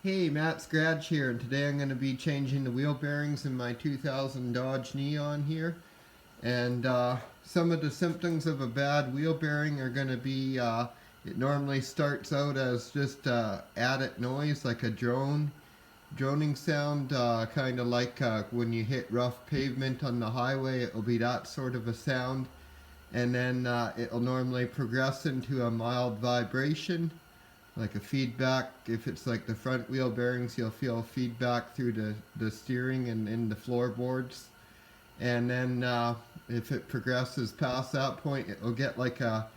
Hey, Matt Scratch here, and today I'm going to be changing the wheel bearings in my 2000 Dodge Neon here. And some of the symptoms of a bad wheel bearing are going to be, it normally starts out as just added noise, like a droning sound, kind of like when you hit rough pavement on the highway. It will be that sort of a sound. And then it will normally progress into a mild vibration, like a feedback. If it's like the front wheel bearings, you'll feel feedback through the steering and in the floorboards. And then if it progresses past that point, it will get like a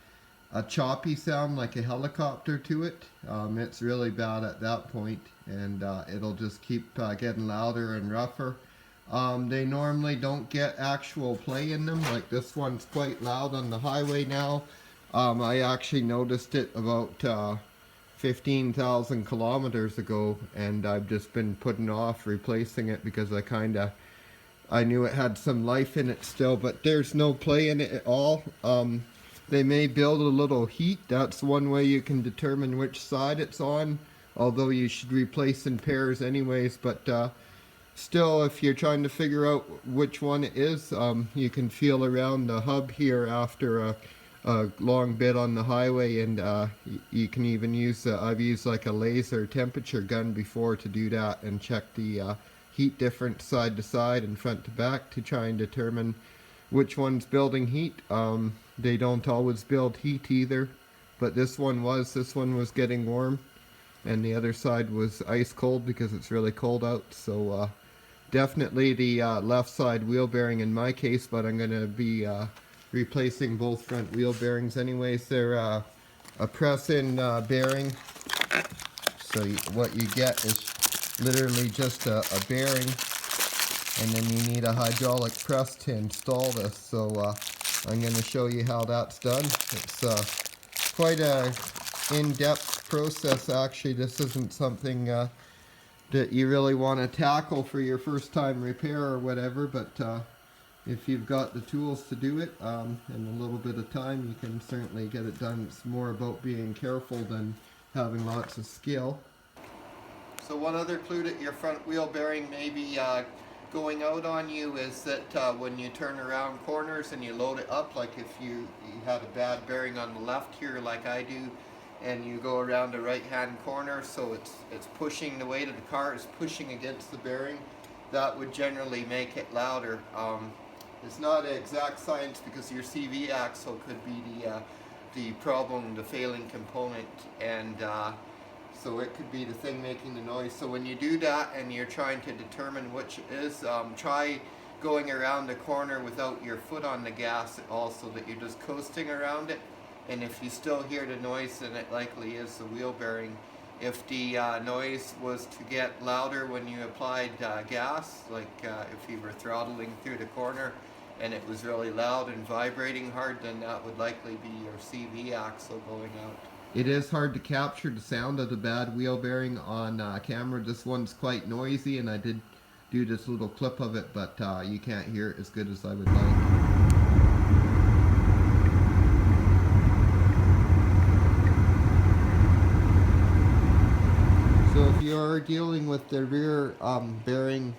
choppy sound, like a helicopter to it. It's really bad at that point, and it'll just keep getting louder and rougher. They normally don't get actual play in them. Like this one's quite loud on the highway now. I actually noticed it about 15,000 kilometers ago, and I've just been putting off replacing it because I knew it had some life in it still, but there's no play in it at all. They may build a little heat. That's one way you can determine which side it's on, although you should replace in pairs anyways. But still, if you're trying to figure out which one it is, you can feel around the hub here after a long bit on the highway, and you can even use I've used like a laser temperature gun before to do that and check the heat difference side to side and front to back to try and determine which one's building heat. They don't always build heat either, but this one was getting warm, and the other side was ice cold because it's really cold out. So definitely the left side wheel bearing in my case, but I'm going to be replacing both front wheel bearings anyways. They're a press-in bearing, so what you get is literally just a bearing, and then you need a hydraulic press to install this. So I'm going to show you how that's done. It's quite a in-depth process actually. This isn't something that you really want to tackle for your first time repair or whatever, but if you've got the tools to do it and a little bit of time, you can certainly get it done. It's more about being careful than having lots of skill. So one other clue that your front wheel bearing may be going out on you is that when you turn around corners and you load it up, like if you had a bad bearing on the left here like I do, and you go around the right hand corner, so it's pushing, the weight of the car is pushing against the bearing, that would generally make it louder. It's not an exact science because your CV axle could be the problem, the failing component, and so it could be the thing making the noise. So when you do that and you're trying to determine which it is, try going around the corner without your foot on the gas at all, so that you're just coasting around it. And if you still hear the noise, then it likely is the wheel bearing. If the noise was to get louder when you applied gas, like if you were throttling through the corner and it was really loud and vibrating hard, then that would likely be your CV axle going out. It is hard to capture the sound of the bad wheel bearing on camera. This one's quite noisy, and I did do this little clip of it, but you can't hear it as good as I would like. So if you're dealing with the rear bearing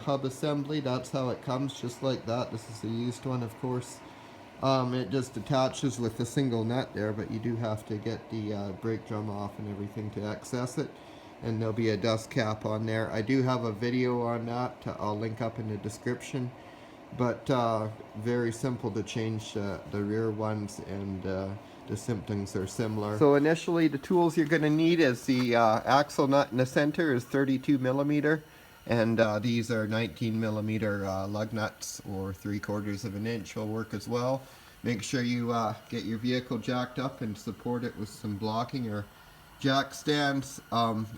hub assembly, that's how it comes, just like that. This is a used one, of course. It just attaches with a single nut there, but you do have to get the brake drum off and everything to access it, and there'll be a dust cap on there. I do have a video on that, I'll link up in the description, but very simple to change the rear ones, and the symptoms are similar. So initially the tools you're going to need is the axle nut in the center is 32 millimeter, and these are 19 millimeter lug nuts, or 3/4 of an inch will work as well. Make sure you get your vehicle jacked up and support it with some blocking or jack stands.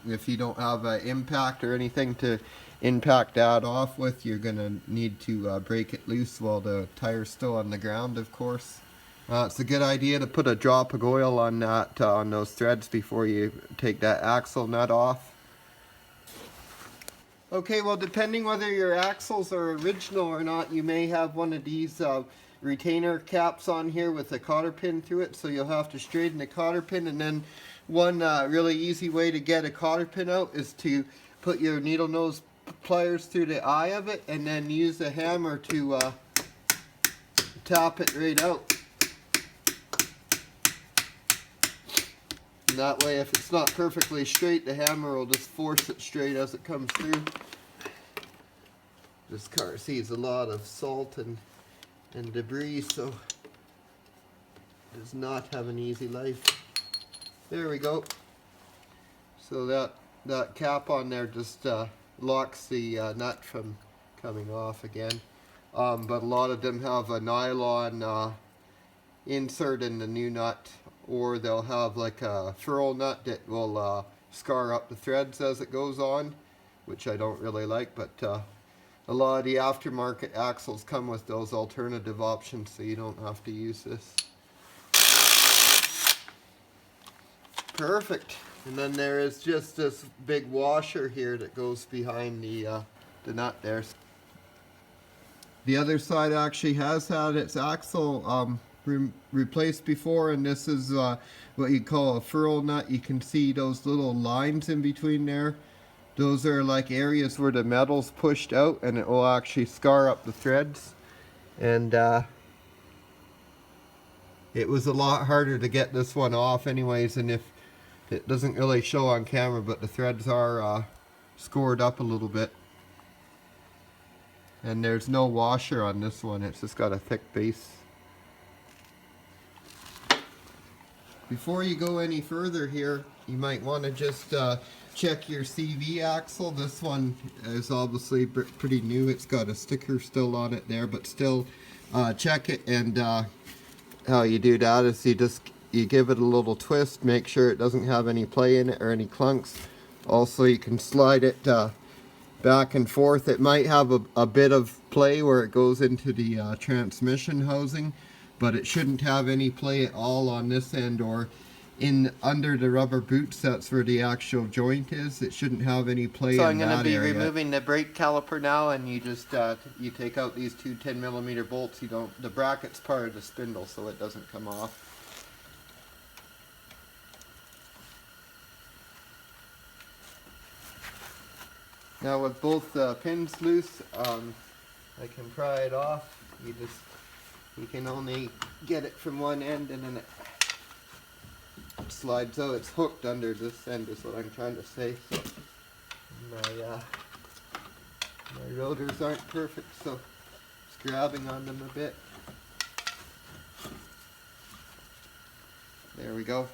If you don't have an impact or anything to impact that off with, you're going to need to break it loose while the tire's still on the ground, of course. It's a good idea to put a drop of oil on that, on those threads before you take that axle nut off. Okay, well, depending whether your axles are original or not, you may have one of these retainer caps on here with a cotter pin through it, so you'll have to straighten the cotter pin, and then One really easy way to get a cotter pin out is to put your needle nose pliers through the eye of it and then use a hammer to tap it right out. And that way, if it's not perfectly straight, the hammer will just force it straight as it comes through. This car sees a lot of salt and debris, so it does not have an easy life. There we go. So that cap on there just locks the nut from coming off again. But a lot of them have a nylon insert in the new nut, or they'll have like a ferrule nut that will scar up the threads as it goes on, which I don't really like, but a lot of the aftermarket axles come with those alternative options, so you don't have to use this. Perfect. And then there is just this big washer here that goes behind the nut there. The other side actually has had its axle replaced before, and this is what you call a ferrule nut. You can see those little lines in between there. Those are like areas where the metal's pushed out, and it will actually scar up the threads. And it was a lot harder to get this one off anyways, and if it doesn't really show on camera, but the threads are scored up a little bit. And there's no washer on this one, it's just got a thick base. Before you go any further here, you might want to just check your CV axle. This one is obviously pretty new. It's got a sticker still on it there, but still check it. And how you do that is you give it a little twist, make sure it doesn't have any play in it or any clunks. Also, you can slide it back and forth. It might have a bit of play where it goes into the transmission housing, but it shouldn't have any play at all on this end or under the rubber boots. That's where the actual joint is. It shouldn't have any play in that area. So I'm going to be removing the brake caliper now, and you just you take out these two 10mm bolts. The bracket's part of the spindle, so it doesn't come off. Now with both pins loose, I can pry it off. You can only get it from one end, and then it slides out. It's hooked under this end is what I'm trying to say. So my rotors aren't perfect, so it's grabbing on them a bit. There we go.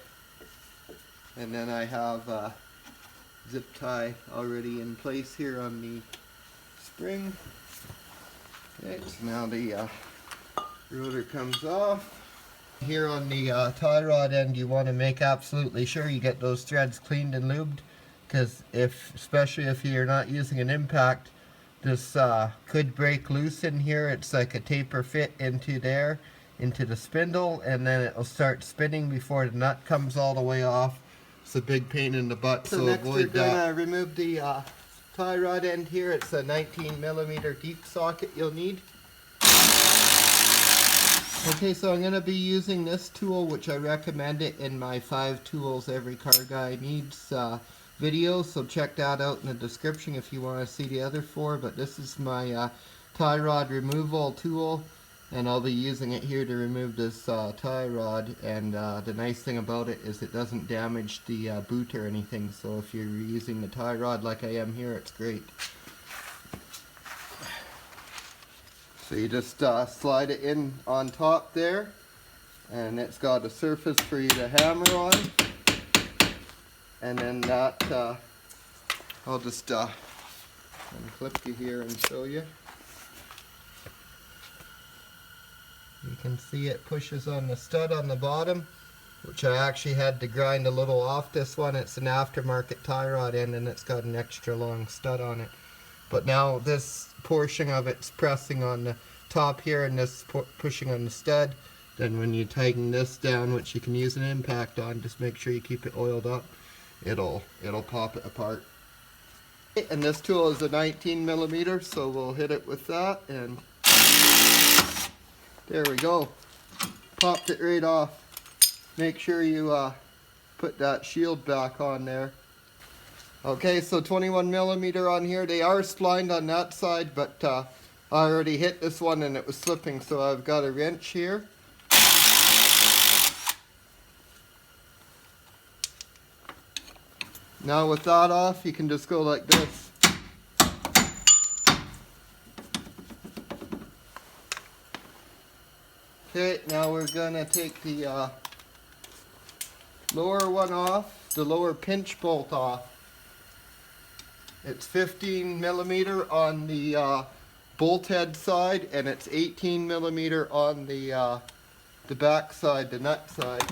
And then I have zip tie already in place here on the spring. Okay, so now the rotor comes off. Here on the tie rod end, you want to make absolutely sure you get those threads cleaned and lubed, because especially if you're not using an impact, this could break loose in here. It's like a taper fit into the spindle, and then it'll start spinning before the nut comes all the way off. It's a big pain in the butt, so next avoid that. We're going to remove the tie rod end here. It's a 19mm deep socket you'll need. Okay, so I'm going to be using this tool, which I recommend it in my 5 tools every car guy needs video, so check that out in the description if you want to see the other 4. But this is my tie rod removal tool, and I'll be using it here to remove this tie rod. And the nice thing about it is it doesn't damage the boot or anything, so if you're using the tie rod like I am here, it's great. So you just slide it in on top there, and it's got a surface for you to hammer on. And then that, I'll just unclip you here and show you. You can see it pushes on the stud on the bottom, which I actually had to grind a little off this one. It's an aftermarket tie rod end, and it's got an extra long stud on it. But now this portion of it's pressing on the top here, and this pushing on the stud. Then when you tighten this down, which you can use an impact on, just make sure you keep it oiled up. It'll pop it apart. And this tool is a 19mm, so we'll hit it with that, and there we go. Popped it right off. Make sure you put that shield back on there. Okay, so 21 millimeter on here. They are splined on that side, but I already hit this one and it was slipping, so I've got a wrench here. Now with that off, you can just go like this. Okay, now we're gonna take the lower one off, the lower pinch bolt off. It's 15 millimeter on the bolt head side, and it's 18 millimeter on the back side, the nut side.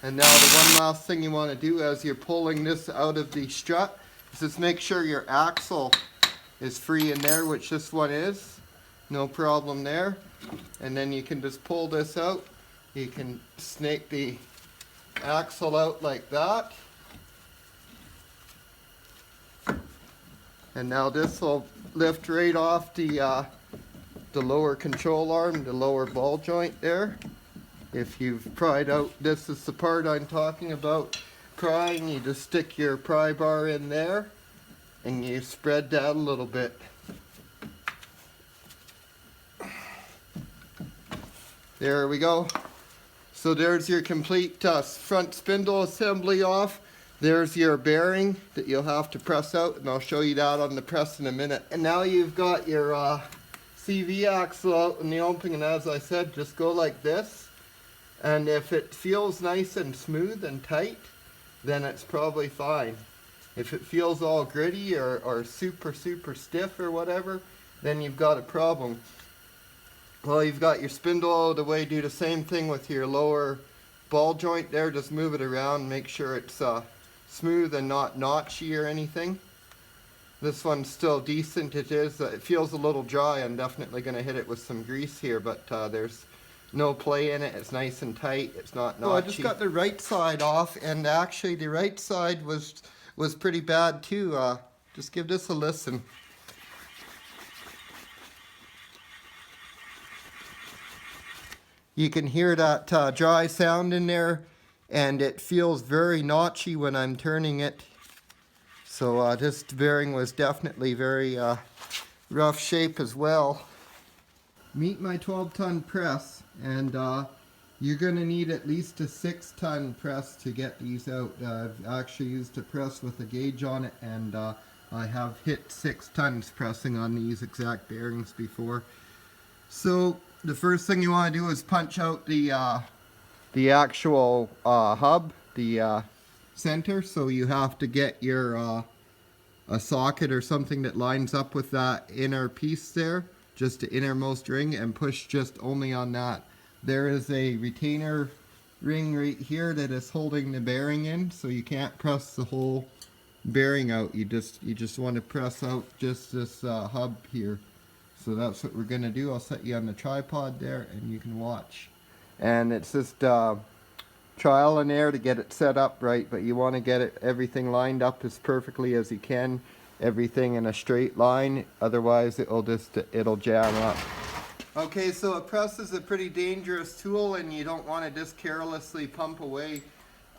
And now the one last thing you want to do as you're pulling this out of the strut is just make sure your axle is free in there, which this one is. No problem there. And then you can just pull this out. You can snake the axle out like that. And now this will lift right off the lower control arm, the lower ball joint there. If you've pried out, this is the part I'm talking about prying. You just stick your pry bar in there and you spread that a little bit. There we go. So there's your complete front spindle assembly off. There's your bearing that you'll have to press out, and I'll show you that on the press in a minute. And now you've got your CV axle out in the opening, and as I said, just go like this. And if it feels nice and smooth and tight, then it's probably fine. If it feels all gritty or super stiff or whatever, then you've got a problem. Well, you've got your spindle out of the way. Do the same thing with your lower ball joint there. Just move it around, make sure it's smooth and not notchy or anything. This one's still decent. It is. It feels a little dry. I'm definitely going to hit it with some grease here, but there's no play in it. It's nice and tight. It's not notchy. Oh, I just got the right side off, and actually the right side was pretty bad too. Just give this a listen. You can hear that dry sound in there, and it feels very notchy when I'm turning it. So this bearing was definitely very rough shape as well. Meet my 12-ton press, and you're going to need at least a 6-ton press to get these out. I've actually used a press with a gauge on it, and I have hit 6 tons pressing on these exact bearings before. So the first thing you want to do is punch out the actual hub, the center. So you have to get your a socket or something that lines up with that inner piece there, just the innermost ring, and push just only on that. There is a retainer ring right here that is holding the bearing in, so you can't press the whole bearing out. You just want to press out just this hub here. So that's what we're going to do. I'll set you on the tripod there and you can watch. And it's just trial and error to get it set up right, but you want to get everything lined up as perfectly as you can. Everything in a straight line, otherwise it'll jam up. Okay, so a press is a pretty dangerous tool, and you don't want to just carelessly pump away.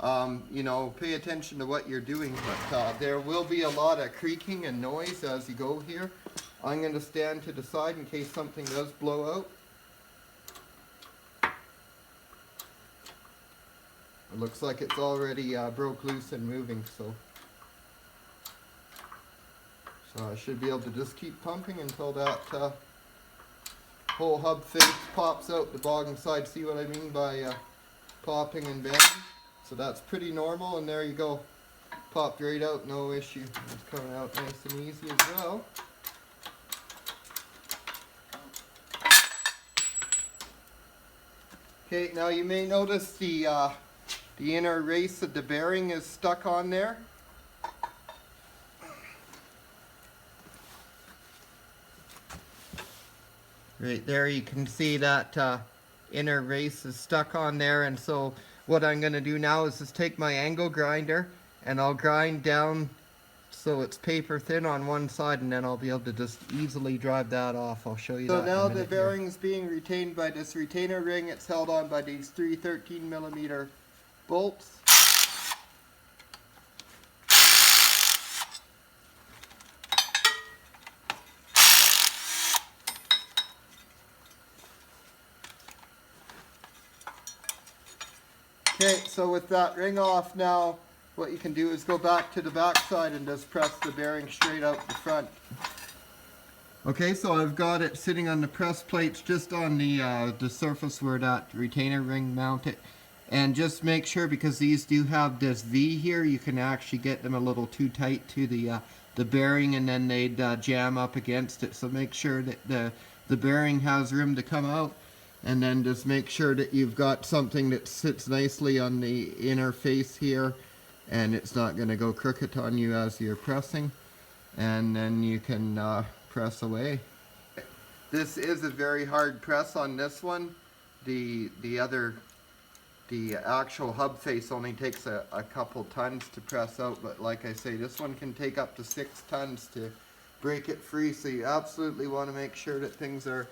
You know, pay attention to what you're doing, but there will be a lot of creaking and noise as you go here. I'm going to stand to the side in case something does blow out. It looks like it's already broke loose and moving, so I should be able to just keep pumping until that whole hub face pops out the bottom side. See what I mean by popping and bending? So that's pretty normal, and there you go. Popped right out, no issue. It's coming out nice and easy as well. Okay, now you may notice the inner race of the bearing is stuck on there. Right there you can see that inner race is stuck on there, and so what I'm going to do now is just take my angle grinder and I'll grind down so it's paper thin on one side, and then I'll be able to just easily drive that off. I'll show you that in a minute. So now the bearing's being retained by this retainer ring. It's held on by these three 13mm bolts. Okay, so with that ring off now, what you can do is go back to the back side and just press the bearing straight out the front. Okay, so I've got it sitting on the press plates just on the surface where that retainer ring mounted. And just make sure, because these do have this V here, you can actually get them a little too tight to the bearing, and then they'd jam up against it. So make sure that the bearing has room to come out. And then just make sure that you've got something that sits nicely on the inner face here, and it's not going to go crooked on you as you're pressing. And then you can press away. This is a very hard press on this one. The actual hub face only takes a couple tons to press out, but like I say, this one can take up to 6 tons to break it free. So you absolutely want to make sure that things are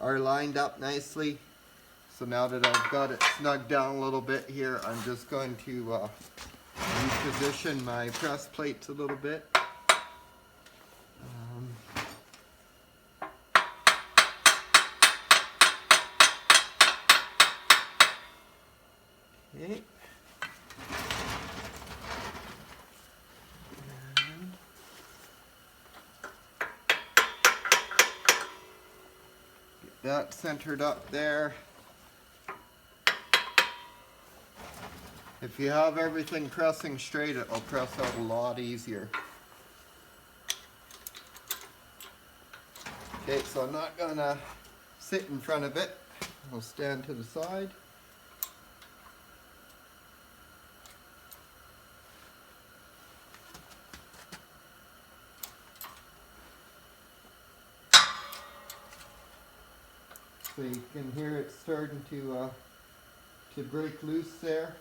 lined up nicely. So now that I've got it snugged down a little bit here, I'm just going to reposition my press plates a little bit. Okay. That centered up there. If you have everything pressing straight, it'll press out a lot easier. Okay, so I'm not gonna sit in front of it. I'll stand to the side. So you can hear it starting to break loose there.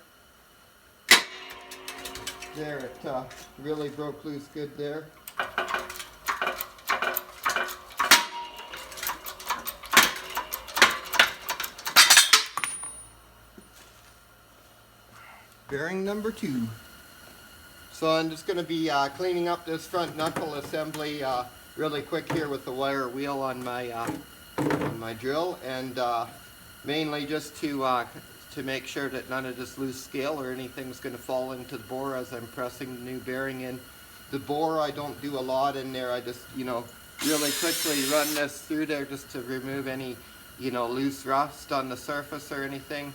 There, it really broke loose good there. Bearing number 2. So I'm just going to be cleaning up this front knuckle assembly really quick here with the wire wheel on my drill, and mainly just to make sure that none of this loose scale or anything's going to fall into the bore as I'm pressing the new bearing in. The bore, I don't do a lot in there. I just, really quickly run this through there just to remove any, loose rust on the surface or anything.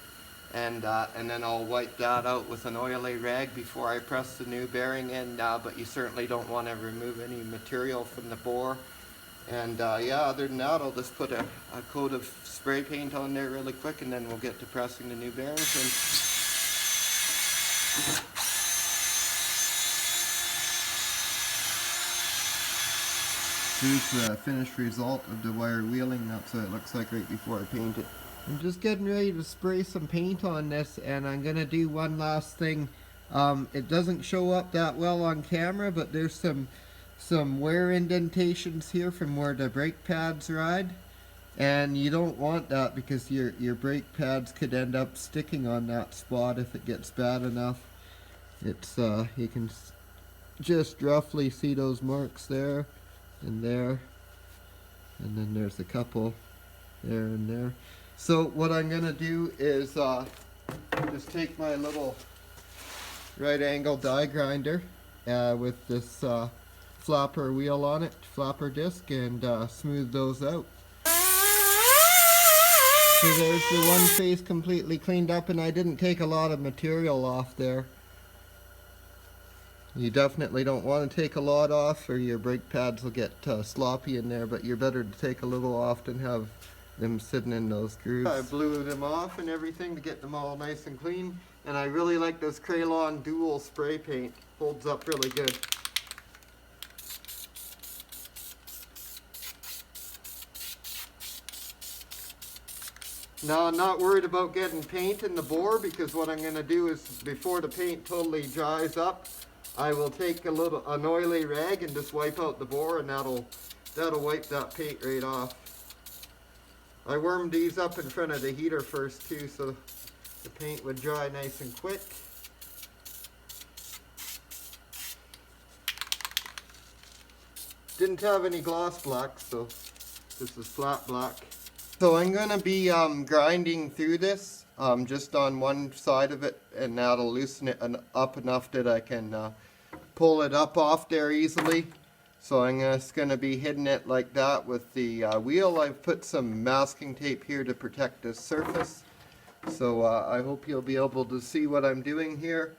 And then I'll wipe that out with an oily rag before I press the new bearing in. But you certainly don't want to remove any material from the bore. And yeah, other than that, I'll just put a coat of spray paint on there really quick, and then we'll get to pressing the new bearings in. Here's the finished result of the wire wheeling. That's what it looks like right before I paint it. I'm just getting ready to spray some paint on this, and I'm going to do one last thing. It doesn't show up that well on camera, but there's some wear indentations here from where the brake pads ride, and you don't want that because your brake pads could end up sticking on that spot if it gets bad enough. It's you can just roughly see those marks there and there, and then there's a couple there and there. So what I'm gonna do is just take my little right angle die grinder with this flapper wheel on it, flapper disc, and smooth those out. So there's the one face completely cleaned up, and I didn't take a lot of material off there. You definitely don't want to take a lot off or your brake pads will get sloppy in there, but you're better to take a little off than have them sitting in those grooves. I blew them off and everything to get them all nice and clean, and I really like this Crayon dual spray paint. Holds up really good. Now I'm not worried about getting paint in the bore, because what I'm going to do is, before the paint totally dries up, I will take an oily rag and just wipe out the bore, and that'll wipe that paint right off. I warmed these up in front of the heater first too, so the paint would dry nice and quick. Didn't have any gloss black, so this is flat black. So I'm going to be grinding through this just on one side of it, and that'll loosen it up enough that I can pull it up off there easily. So I'm just going to be hitting it like that with the wheel. I've put some masking tape here to protect this surface. So I hope you'll be able to see what I'm doing here.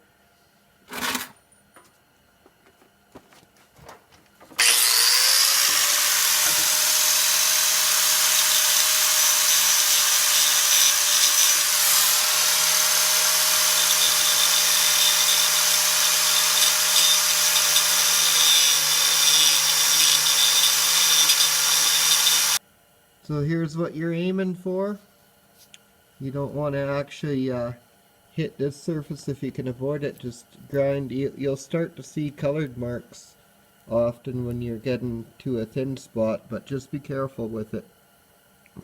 So here's what you're aiming for. You don't want to actually hit this surface if you can avoid it. Just grind. You'll start to see colored marks often when you're getting to a thin spot, but just be careful with it.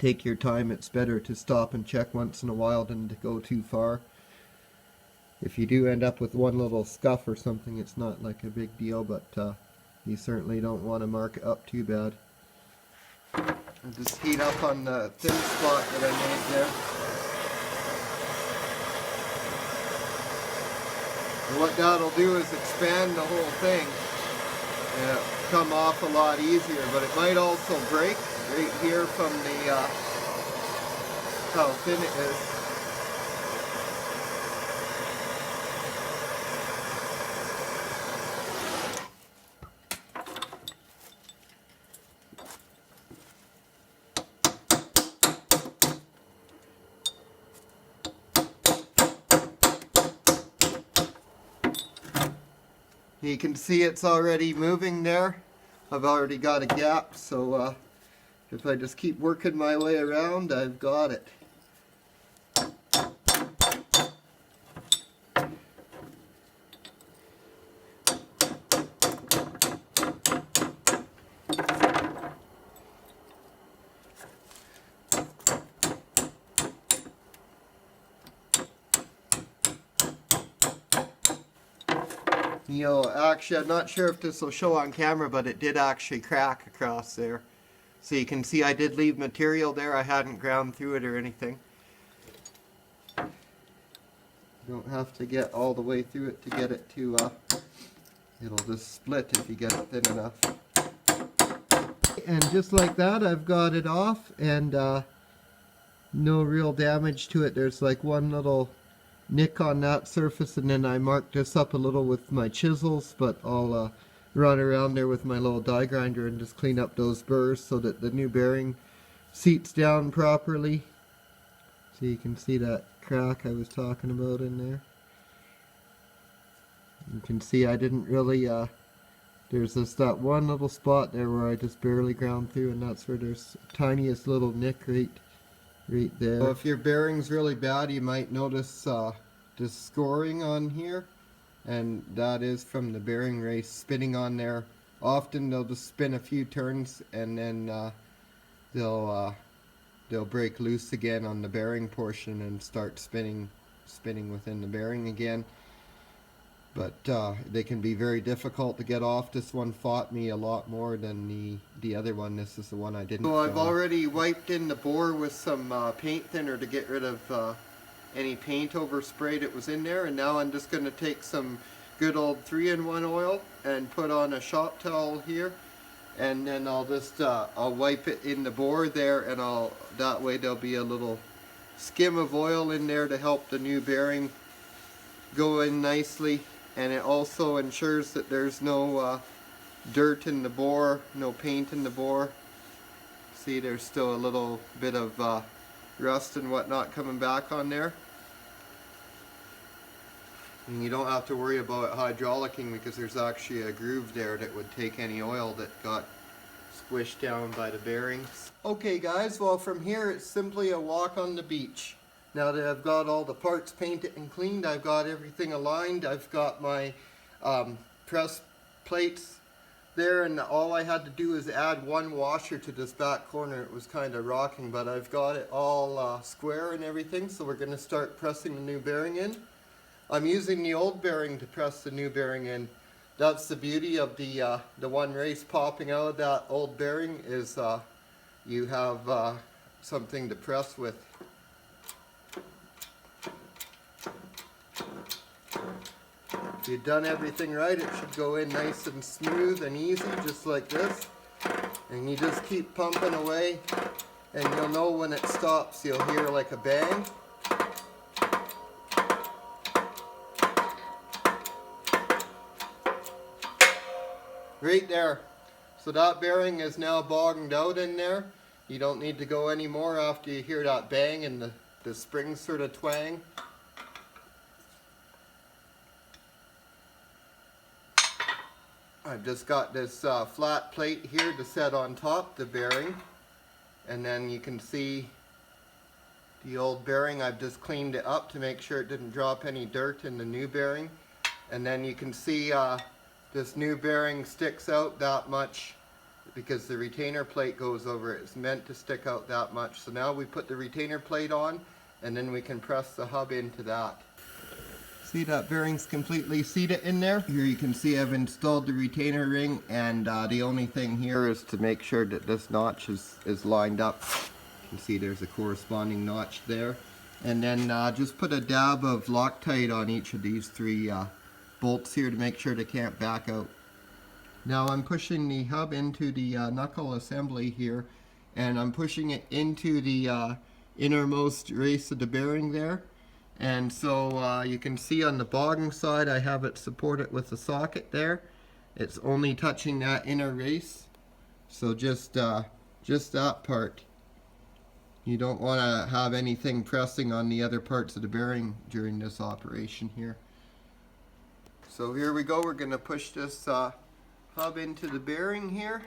Take your time. It's better to stop and check once in a while than to go too far. If you do end up with one little scuff or something, it's not like a big deal, but you certainly don't want to mark it up too bad. And just heat up on the thin spot that I made there. And what that'll do is expand the whole thing and it'll come off a lot easier, but it might also break right here from the how thin it is. You can see it's already moving there. I've already got a gap, so if I just keep working my way around, I've got it. You know, actually, I'm not sure if this will show on camera, but it did actually crack across there. So you can see I did leave material there. I hadn't ground through it or anything. You don't have to get all the way through it to get it to, it'll just split if you get it thin enough. And just like that, I've got it off, and no real damage to it. There's like one little nick on that surface, and then I marked this up a little with my chisels, but I'll run around there with my little die grinder and just clean up those burrs so that the new bearing seats down properly. So you can see that crack I was talking about in there. You can see I didn't really there's just that one little spot there where I just barely ground through, and that's where there's the tiniest little nick right there. So if your bearing's really bad, you might notice this scoring on here, and that is from the bearing race spinning on there. Often they'll just spin a few turns and then they'll break loose again on the bearing portion and start spinning within the bearing again. But they can be very difficult to get off. This one fought me a lot more than the other one. This is the one I didn't. So I've already wiped in the bore with some paint thinner to get rid of any paint overspray that was in there. And now I'm just going to take some good old 3-in-1 oil and put on a shop towel here. And then I'll just I'll wipe it in the bore there, and that way there'll be a little skim of oil in there to help the new bearing go in nicely. And it also ensures that there's no dirt in the bore, no paint in the bore. See, there's still a little bit of rust and whatnot coming back on there. And you don't have to worry about it hydraulicking, because there's actually a groove there that would take any oil that got squished down by the bearings. Okay guys, well from here it's simply a walk on the beach. Now that I've got all the parts painted and cleaned, I've got everything aligned, I've got my press plates there, and all I had to do is add one washer to this back corner. It was kind of rocking, but I've got it all square and everything, so we're going to start pressing the new bearing in. I'm using the old bearing to press the new bearing in. That's the beauty of the one race popping out of that old bearing, is you have something to press with. If you've done everything right, it should go in nice and smooth and easy, just like this. And you just keep pumping away, and you'll know when it stops. You'll hear like a bang. Right there. So that bearing is now bottomed out in there. You don't need to go any more after you hear that bang and the springs sort of twang. I've just got this flat plate here to set on top the bearing, and then you can see the old bearing. I've just cleaned it up to make sure it didn't drop any dirt in the new bearing, and then you can see this new bearing sticks out that much because the retainer plate goes over it. It's meant to stick out that much. So now we put the retainer plate on, and then we can press the hub into that. See, that bearing's completely seated in there. Here you can see I've installed the retainer ring, and the only thing here is to make sure that this notch is lined up. You can see there's a corresponding notch there. And then just put a dab of Loctite on each of these three bolts here to make sure they can't back out. Now I'm pushing the hub into the knuckle assembly here, and I'm pushing it into the innermost race of the bearing there. And so you can see on the bottom side I have it supported with a socket there. It's only touching that inner race, so just that part. You don't want to have anything pressing on the other parts of the bearing during this operation here. So here we go, we're going to push this hub into the bearing here.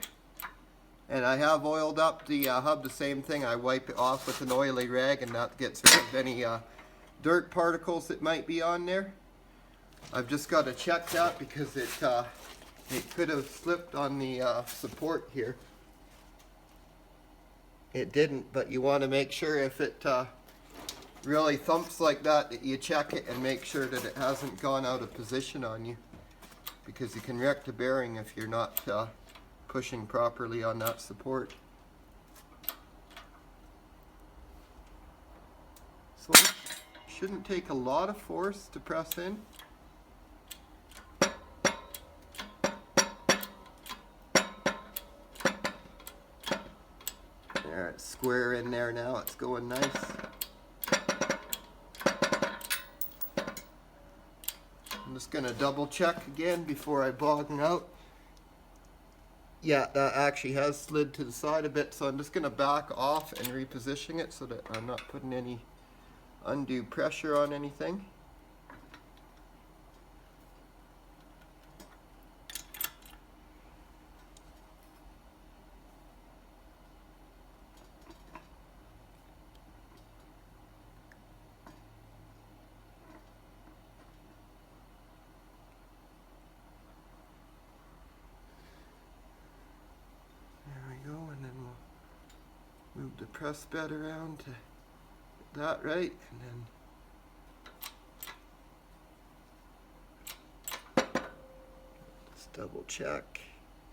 And I have oiled up the hub, the same thing. I wipe it off with an oily rag, and that gets rid of any dirt particles that might be on there. I've just got to check that because it could have slipped on the support here. It didn't, but you want to make sure if it really thumps like that, that you check it and make sure that it hasn't gone out of position on you, because you can wreck the bearing if you're not pushing properly on that support. So it shouldn't take a lot of force to press in. There, it's square in there now, it's going nice. I'm just going to double check again before I boggle out. Yeah, that actually has slid to the side a bit, so I'm just going to back off and reposition it so that I'm not putting any undue pressure on anything. Move the press bed around to that right, and then just double check.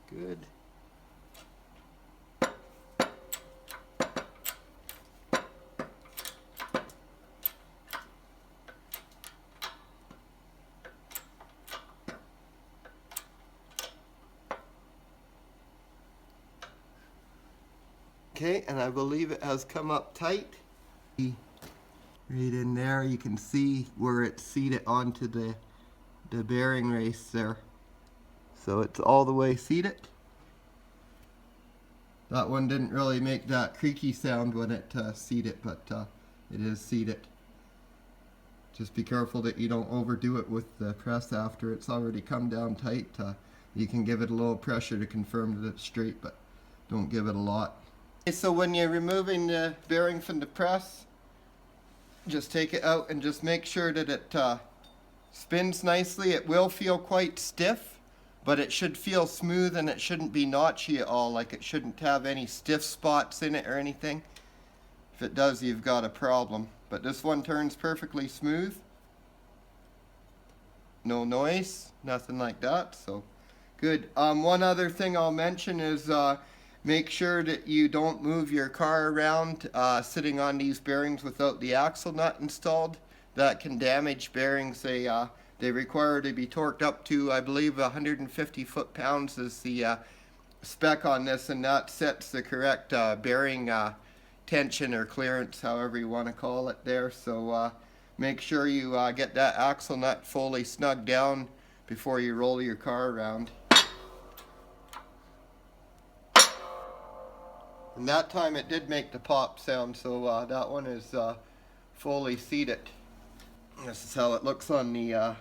Good. Okay, and I believe it has come up tight. Right in there, you can see where it's seated onto the bearing race there. So it's all the way seated. That one didn't really make that creaky sound when it seated, but it is seated. Just be careful that you don't overdo it with the press after it's already come down tight. You can give it a little pressure to confirm that it's straight, but don't give it a lot. Okay, so when you're removing the bearing from the press, just take it out and just make sure that it spins nicely. It will feel quite stiff but it should feel smooth and it shouldn't be notchy at all. Like it shouldn't have any stiff spots in it or anything. If it does, you've got a problem. But this one turns perfectly smooth. No noise, nothing like that, so good. One other thing I'll mention is make sure that you don't move your car around sitting on these bearings without the axle nut installed. That can damage bearings. They require to be torqued up to, I believe, 150 foot-pounds is the spec on this, and that sets the correct bearing tension or clearance, however you want to call it there. So make sure you get that axle nut fully snugged down before you roll your car around. And that time it did make the pop sound, so that one is fully seated. This is how it looks on the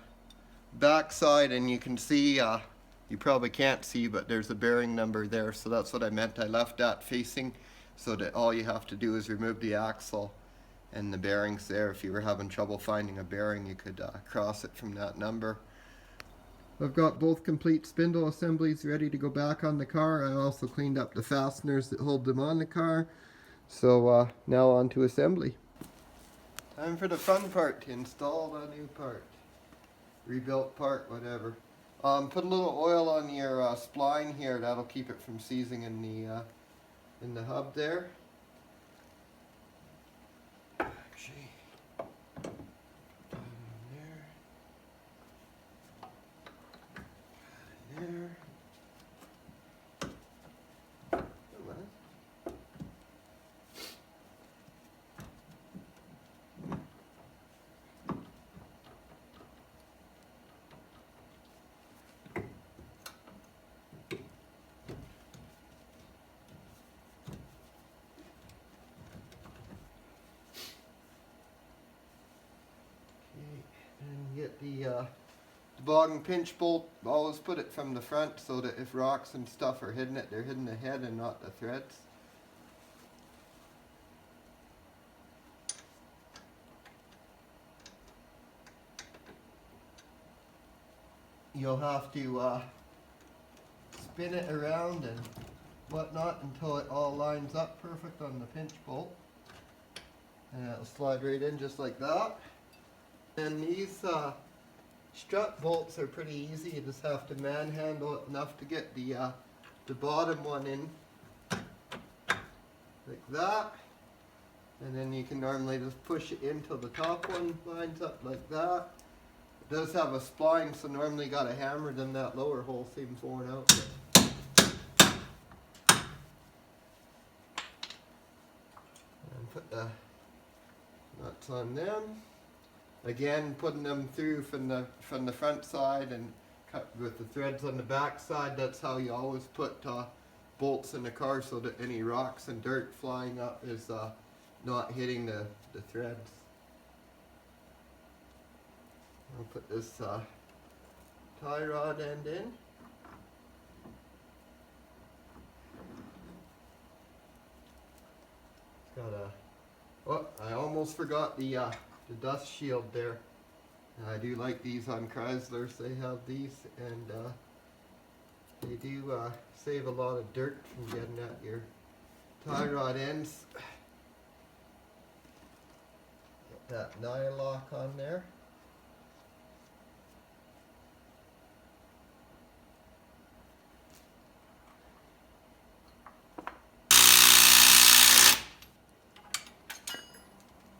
back side, and you can see, you probably can't see, but there's a bearing number there, so that's what I meant. I left that facing so that all you have to do is remove the axle and the bearings there. If you were having trouble finding a bearing, you could cross it from that number. I've got both complete spindle assemblies ready to go back on the car. I also cleaned up the fasteners that hold them on the car. So now on to assembly. Time for the fun part, to install the new part. Rebuilt part, whatever. Put a little oil on your spline here. That'll keep it from seizing in the hub there. Actually, there. And get the toboggan pinch bolt. Always put it from the front so that if rocks and stuff are hitting it, they're hitting the head and not the threads. You'll have to spin it around and whatnot until it all lines up perfect on the pinch bolt. And it'll slide right in just like that. And these strut bolts are pretty easy. You just have to manhandle it enough to get the bottom one in, like that. And then you can normally just push it in till the top one lines up like that. It does have a spline, so normally you got to hammer, then that lower hole seems worn out. And put the nuts on them. Again, putting them through from the front side and cut with the threads on the back side. That's how you always put bolts in the car, so that any rocks and dirt flying up is not hitting the threads. I'll put this tie rod end in. It's got a, oh, I almost forgot the dust shield there. I do like these on Chryslers. They have these, and they do save a lot of dirt from getting at your tie rod ends. Get that nylock on there.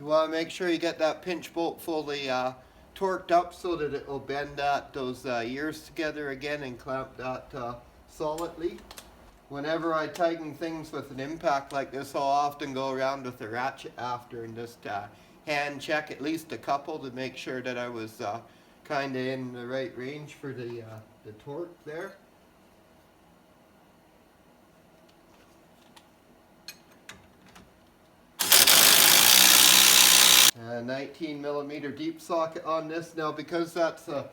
You want to make sure you get that pinch bolt fully torqued up so that it will bend those ears together again and clamp that solidly. Whenever I tighten things with an impact like this, I'll often go around with a ratchet after and just hand check at least a couple to make sure that I was kind of in the right range for the torque there. 19mm deep socket on this. Now, because that's a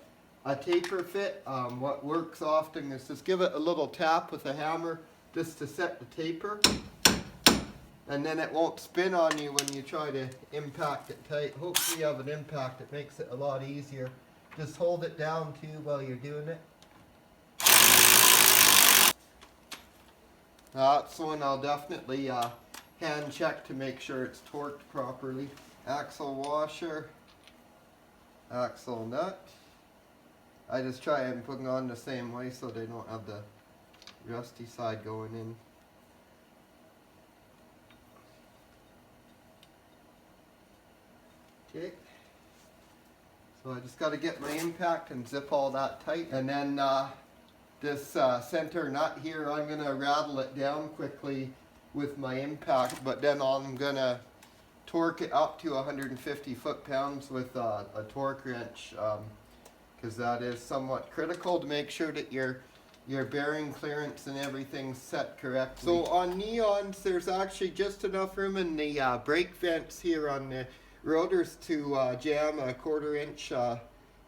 taper fit, what works often is just give it a little tap with a hammer just to set the taper, and then it won't spin on you when you try to impact it tight. Hopefully you have an impact. It makes it a lot easier. Just hold it down too while you're doing it. That's one I'll definitely hand check to make sure it's torqued properly. Axle washer, axle nut. I just try and put them on the same way so they don't have the rusty side going in. Okay. So I just got to get my impact and zip all that tight, and then this center nut here, I'm going to rattle it down quickly with my impact, but then I'm going to torque it up to 150 foot-pounds with a torque wrench, because that is somewhat critical to make sure that your bearing clearance and everything's set correctly. So on Neons, there's actually just enough room in the brake vents here on the rotors to jam a 1/4 inch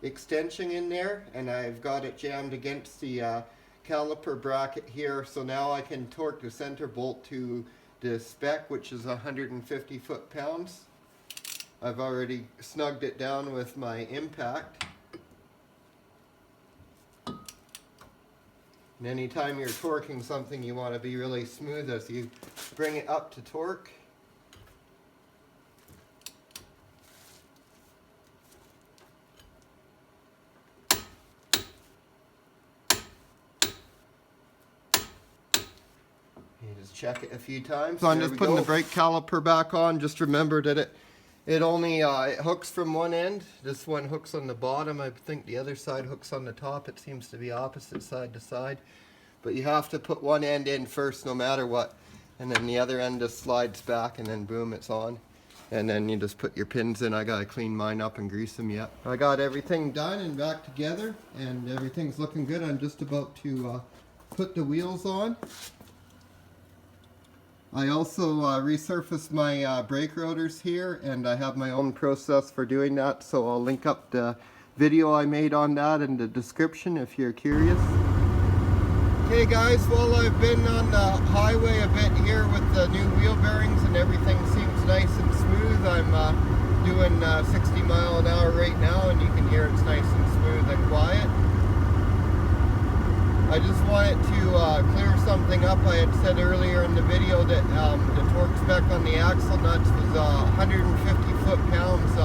extension in there, and I've got it jammed against the caliper bracket here, so now I can torque the center bolt to the spec, which is 150 foot-pounds. I've already snugged it down with my impact. And anytime you're torquing something, you want to be really smooth as you bring it up to torque. You just check it a few times. So I'm just putting the brake caliper back on. Just remember that it only it hooks from one end. This one hooks on the bottom. I think the other side hooks on the top. It seems to be opposite side to side. But you have to put one end in first no matter what. And then the other end just slides back, and then boom, it's on. And then you just put your pins in. I gotta clean mine up and grease them yet. I got everything done and back together, and everything's looking good. I'm just about to put the wheels on. I also resurfaced my brake rotors here, and I have my own process for doing that, so I'll link up the video I made on that in the description if you're curious. Okay guys, well, I've been on the highway a bit here with the new wheel bearings, and everything seems nice and smooth. I'm doing 60 mile an hour right now, and you can hear it's nice and smooth and quiet. I just wanted to clear something up. I had said earlier in the video that the torque spec on the axle nuts was 150 foot-pounds.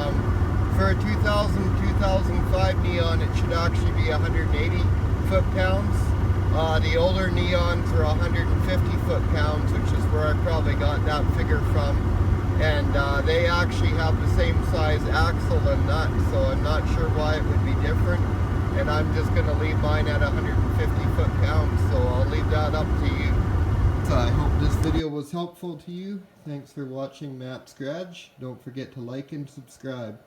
For a 2000-2005 Neon, it should actually be 180 foot-pounds. The older Neons are 150 foot-pounds, which is where I probably got that figure from. And they actually have the same size axle and nut, so I'm not sure why it would be different. And I'm just going to leave mine at 150 foot-pounds, so I'll leave that up to you. So I hope this video was helpful to you. Thanks for watching Matt's Garage. Don't forget to like and subscribe.